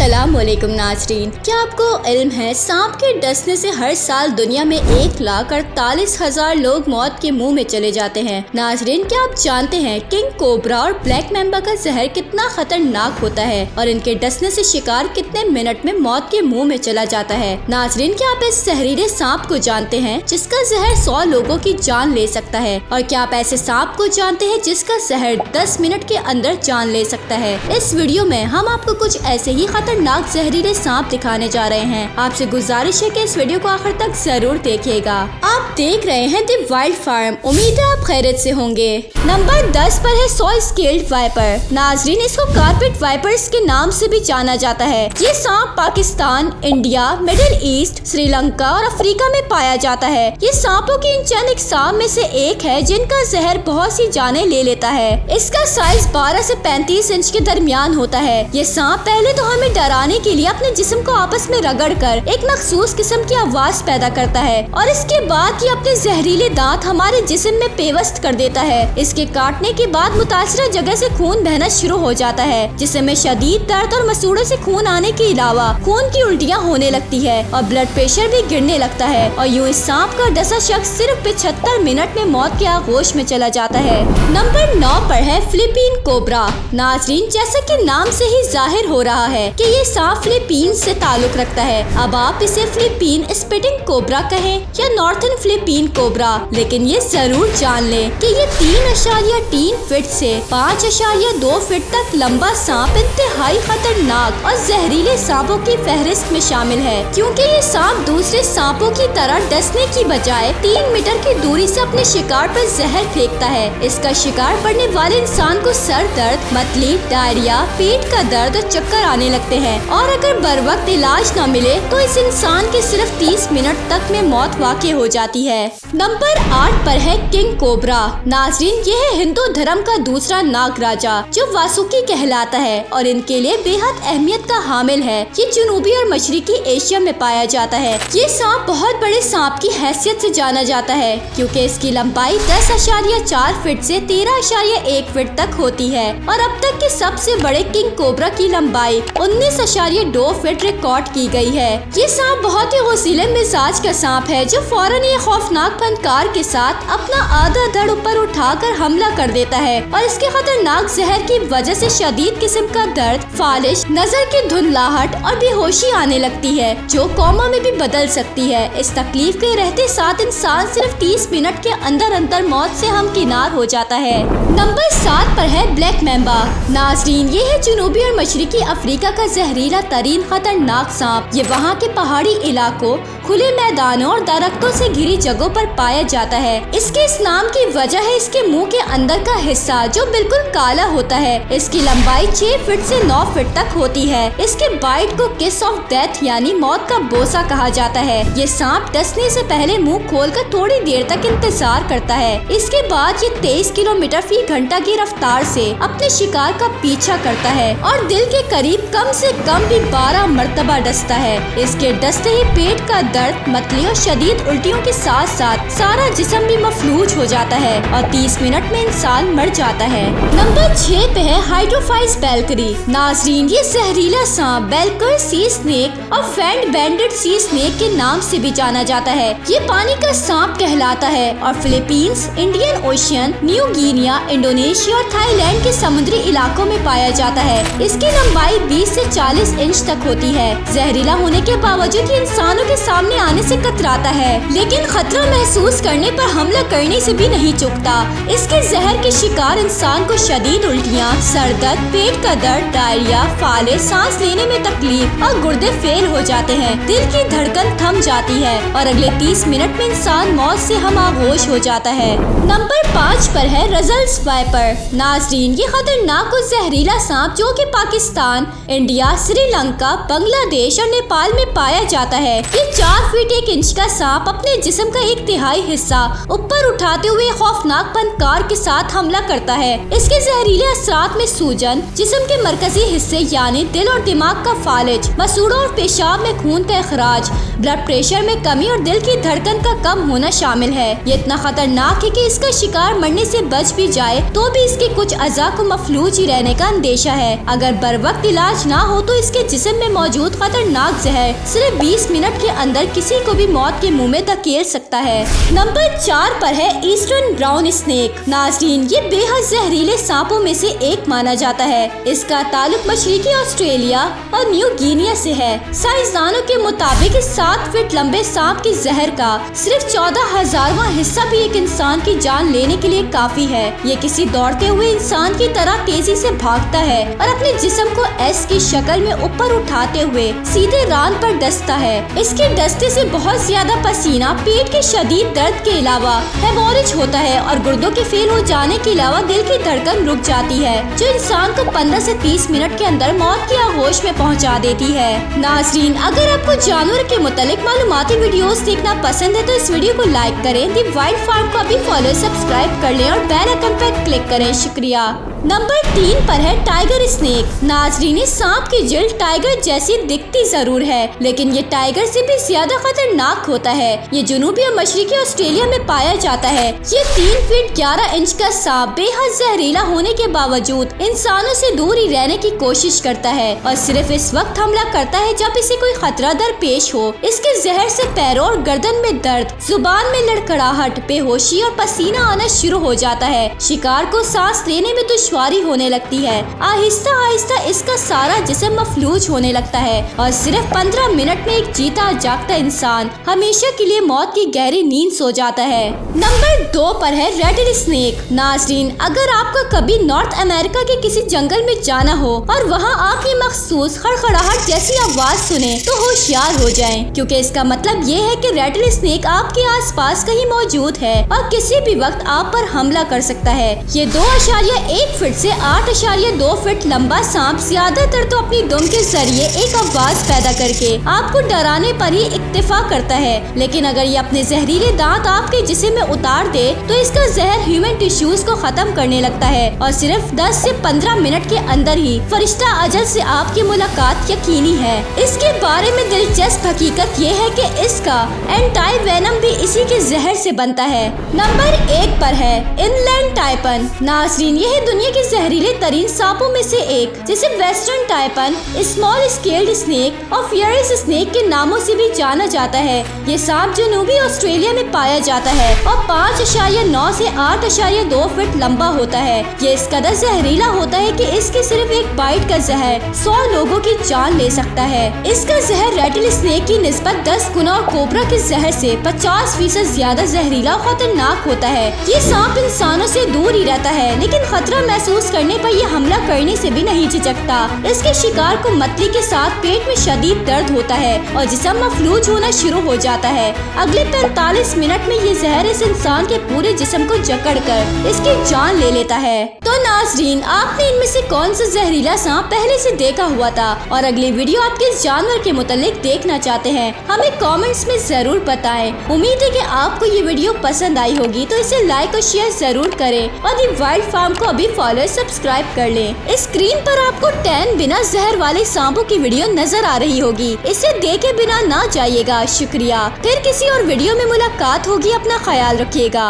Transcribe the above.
अस्सलाम वालेकुम नाज़रीन, क्या आपको इल्म है सांप के डसने से हर साल दुनिया में 1,48,000 लोग मौत के मुंह में चले जाते हैं। नाज़रीन, क्या आप जानते हैं किंग कोबरा और ब्लैक मैम्बा का जहर कितना खतरनाक होता है और इनके डसने से शिकार कितने मिनट में मौत के मुंह में चला जाता है। नाज़रीन, क्या आप इस जहरीले सांप को जानते हैं जिसका जहर 100 लोगों की जान ले सकता है? और क्या आप ऐसे सांप को जानते हैं जिसका जहर 10 मिनट के अंदर जान ले सकता है? इस वीडियो में हम आपको कुछ ऐसे ही खतरनाक जहरीले सांप दिखाने जा रहे हैं। आपसे गुजारिश है कि इस वीडियो को आखिर तक जरूर देखिएगा। आप देख रहे हैं द वाइल्ड फार्म। उम्मीद है आप खैरियत से होंगे। नंबर 10 पर है सॉ स्केल्ड वाइपर। नाजरीन, इसको कारपेट वाइपर्स के नाम से भी जाना जाता है। ये सांप Pakistan, India, middle east, Sri Lanka और अफ्रीका में पाया जाता है। ये सांपों की इन चंद सांप में से एक है जिनका जहर बहुत सी जानें ले लेता है। इसका साइज 12 से 35 इंच के दरमियान होता है। ये सांप पहले तो हमें डराने के लिए अपने जिस्म को आपस में रगड़कर एक मखसूस किस्म की आवाज पैदा करता है और इसके बाद ये अपने जहरीले दांत हमारे जिस्म में पेवस्त कर देता है। इसके काटने के बाद मुतासरा जगह से खून बहना शुरू हो जाता है, जिसमें शदीद दर्द और मसूड़ों से खून आने के अलावा खून की उल्टियाँ होने लगती है और ब्लड प्रेशर भी गिरने लगता है। और यूँ इस सांप का डसा शख्स सिर्फ 75 मिनट में मौत के आगोश में चला जाता है। नंबर 9 पर है फिलीपीन कोबरा। नाजरीन, जैसा कि नाम से ही जाहिर हो रहा है कि ये सांप फिलीपीन से ताल्लुक रखता है। अब आप इसे फिलीपीन स्पिटिंग कोबरा कहें या नॉर्थन फिलीपीन कोबरा, लेकिन ये जरूर जान लें कि ये 3.3 फीट से 5.2 फीट तक लंबा सांप इंतहाई खतरनाक और जहरीले सांपों की फहरिस्त में शामिल है, क्योंकि ये सांप दूसरे सांपों की तरह डसने की बजाय 3 मीटर की दूरी से अपने शिकार पर जहर फेंकता है। इसका शिकार पड़ने वाले इंसान को सर दर्द, मतली, डायरिया, पेट का दर्द और चक्कर आने लगते हैं और अगर बर वक्त इलाज न मिले तो इस इंसान के सिर्फ 30 मिनट तक में मौत वाक़ई हो जाती है। नंबर 8 पर है किंग कोबरा। नाजरीन, ये है हिंदू धर्म का दूसरा नाग राजा जो वासुकी कहलाता है और इनके लिए बेहद अहमियत का हामिल है। ये जनूबी और मशरकी एशिया में पाया जाता है। ये सांप बहुत बड़े सांप की हैसियत से जाना जाता है क्योंकि इसकी लंबाई 10.4 फीट से 13.1 फीट तक होती है और अब तक के सबसे बड़े किंग कोबरा की लंबाई 19.2 फीट रिकॉर्ड की गई है। ये सांप बहुत ही हौसले मिजाज का सांप है जो फौरन ये खौफनाक फनकार के साथ अपना आधा धड़ ऊपर उठाकर हमला कर देता है और इसके खतरनाक जहर की वजह से शदीद किस्म का दर्द, फालिश, नजर की धुंधलाहट और बेहोशी आने लगती है जो कोमा में भी बदल सकती है। इस तकलीफ के रहते साथ इंसान सिर्फ 30 मिनट के अंदर अंदर मौत से हमकिनार हो जाता है। नंबर 7 पर है ब्लैक मैम्बा। नाजरीन, ये है जनूबी और मशरकी अफ्रीका का जहरीला तरीन खतरनाक सांप। ये वहाँ के पहाड़ी इलाकों, खुले मैदानों और दरख्तों से घिरी जगहों पर पाया जाता है। इसके इस नाम की वजह है इसके मुंह के अंदर का हिस्सा जो बिल्कुल काला होता है। इसकी लंबाई 6 फीट से 9 फीट तक होती है। इसके बाइट को किस ऑफ डेथ यानी मौत का बोसा कहा जाता है। ये सांप डसने से पहले मुंह खोलकर थोड़ी देर तक इंतजार करता है। इसके बाद ये 23 किलोमीटर फी घंटा की रफ्तार से अपने शिकार का पीछा करता है और दिल के करीब कम से कम भी 12 मरतबा डसता है। इसके डसते ही पेट का दर्द, मतली और शदीद उल्टियों के साथ साथ सारा जिस्म भी मफलूज हो जाता है और 30 मिनट में इंसान मर जाता है। नंबर 6 पे है हाइड्रोफाइस बेलकरी। नाजरीन, ये जहरीला सांप बेलकर सी स्नेक और फैंड बैंडेड सी स्नेक के नाम से भी जाना जाता है। ये पानी का सांप कहलाता है और Philippines, Indian ocean, new Guinea, Indonesia और थाईलैंड के समुद्री इलाकों में पाया जाता है। इसकी लंबाई 20 से 40 इंच तक होती है। जहरीला होने के बावजूद ये इंसानों के सामने आने से कतराता है, लेकिन खतरा महसूस करने पर हमला करने से भी नहीं चूकता। इसके जहर के शिकार इंसान को शदीद उल्टियाँ, सर दर्द, पेट का दर्द, डायरिया, फालिश, सांस लेने में तकलीफ और गुर्दे फेल हो जाते हैं। दिल की धड़कन थम जाती है और अगले 30 मिनट में इंसान मौत से हमागोश हो जाता है। नंबर 5 पर है रजल्स वाइपर। नाजरीन, ये खतरनाक और जहरीला सांप जो कि पाकिस्तान, इंडिया, श्रीलंका, बांग्लादेश और नेपाल में पाया जाता है। ये 4 फीट 1 इंच का सांप अपने जिस्म का 1/3 हिस्सा ऊपर उठाते हुए खौफनाक फनकार के साथ हमला करता है। इसके जहरीले असरात में सूजन, जिस्म के मरकजी हिस्से यानी दिल और दिमाग का फालिज, मसूड़ों और पेशाब में खून का इखराज, ब्लड प्रेशर में कमी और दिल की धड़कन का कम होना शामिल है। ये इतना खतरनाक है कि इसका शिकार मरने से बच भी जाए तो भी इसके कुछ अज़ा को मफलूज ही रहने का अंदेशा है। अगर बर वक्त इलाज ना हो तो इसके जिस्म में मौजूद खतरनाक जहर सिर्फ 20 मिनट के अंदर किसी को भी मौत के मुंह में धकेल सकता है। नंबर 4 पर है ईस्टर्न ब्राउन स्नेक। नाज़रीन, ये बेहद जहरीले सांपों में से एक माना जाता है। इसका ताल्लुक मशरकी ऑस्ट्रेलिया और न्यू गिनिया से है। साइंसदानों के मुताबिक इस 7 फीट लंबे सांप के जहर का सिर्फ 14,000वां हिस्सा भी एक इंसान की जान लेने के लिए काफी है। ये किसी दौड़ते हुए इंसान की तरह तेजी से भागता है और अपने जिस्म को एस की शक्ल में ऊपर उठाते हुए सीधे रान पर डसता है। इसके डसते से बहुत ज्यादा पसीना, पेट के शदीद दर्द के अलावा हेमोरेज होता है और गुर्दों के फेल हो जाने के अलावा दिल की धड़कन रुक जाती है, जो इंसान को 15 से 30 मिनट के अंदर मौत की आगोश में पहुंचा देती है। नाज़रीन, अगर आपको जानवर के मुतालिक मालूमाती वीडियोस देखना पसंद है तो इस वीडियो को लाइक करें, दी वाइल्ड फार्म को अभी फॉलो सब्सक्राइब कर लें और बेल आइकन पर क्लिक करें। शुक्रिया। नंबर 3 पर है टाइगर स्नेक। नाज़रीन, इस सांप की जल्द टाइगर जैसी दिखती जरूर है, लेकिन ये टाइगर से भी ज्यादा खतरनाक होता है। ये जनूबी और मशरकी ऑस्ट्रेलिया में पाया जाता है। ये 3 फीट 11 इंच का सांप बेहद जहरीला होने के बावजूद इंसानों से दूर ही रहने की कोशिश करता है और सिर्फ इस वक्त हमला करता है जब इसे कोई खतरा दरपेश हो। इसके जहर से पैरों और गर्दन में दर्द, जुबान में लड़खड़ाहट, बेहोशी और पसीना आना शुरू हो जाता है। शिकार को सांस लेने में दुश्वारी होने लगती है। आहिस्ता आहिस्ता इसका सारा जिस्म मफलूज होने लगता है और सिर्फ 15 मिनट में एक जीता जागता इंसान हमेशा के लिए मौत की गहरी नींद सो जाता है। नंबर 2 पर है रेटिल स्नेक। नाज़रीन, अगर आपको कभी नॉर्थ अमेरिका के किसी जंगल में जाना हो और वहाँ आप ये मखसूस खड़खड़ाहट जैसी आवाज सुने तो होशियार हो जाएं, क्योंकि इसका मतलब ये है कि रेटिल स्नेक आपके आसपास कहीं मौजूद है और किसी भी वक्त आप पर हमला कर सकता है। ये 2.1 फीट से 8.2 फीट लंबा सांप ज्यादातर तो अपनी दुम के जरिए एक आवाज पैदा करके आपको डराने पर ही इक्तिफा करता है, लेकिन अगर ये अपने जहरीले दांत आपके जिस्म में उतार दे तो इसका जहर ह्यूमन टिश्यूज को खत्म करने लगता है और सिर्फ 10 से 15 मिनट के अंदर ही फरिश्ता अजल से आपकी मुलाकात यकीनी है। इसके बारे में दिलचस्प हकीकत ये है कि इसका एंटी वेनम भी इसी के जहर से बनता है। नंबर 1 पर है इनलैंड टाइपन। नाज़रीन, यह दुनिया के जहरीले तरीन सांपों में से एक, जिसे western taipan, small scaled snake और फियरिस स्नेक के नामों से भी जाना जाता है। ये सांप जनूबी ऑस्ट्रेलिया में पाया जाता है और 5.9 से 8.2 फीट लंबा होता है। ये इस कदर जहरीला होता है कि इसके सिर्फ एक बाइट का जहर 100 लोगों की जान ले सकता है। इसका जहर रेटिल स्नेक की निस्बत 10 गुना और कोबरा के जहर से 50% ज्यादा जहरीला और खतरनाक होता है। ये सांप इंसानों से दूर ही रहता है, लेकिन खतरा महसूस करने पर यह हमला करने से भी नहीं झिझकता। इसके शिकार को मतली के साथ पेट में शदीद दर्द होता है और जिस्म मफलूज होना शुरू हो जाता है। अगले 45 मिनट में ये जहर इस इंसान के पूरे जिस्म को जकड़कर इसकी जान ले लेता है। तो नाज़रीन, आपने इनमें से कौन सा जहरीला सांप पहले से देखा हुआ था और अगली वीडियो आप किस जानवर के मुतालिक देखना चाहते हैं, हमें कमेंट्स में जरूर बताएं। उम्मीद है कि आपको ये वीडियो पसंद आई होगी, तो इसे लाइक और शेयर जरूर करें और दी वाइल्ड फार्म को अभी फॉलो सब्सक्राइब कर लें। स्क्रीन पर आपको 10 बिना जहर वाले सांपों की वीडियो नजर आ रही होगी, इसे देखे बिना ना जाइएगा। शुक्रिया। फिर किसी और वीडियो में मुलाकात होगी। अपना ख्याल रखिएगा।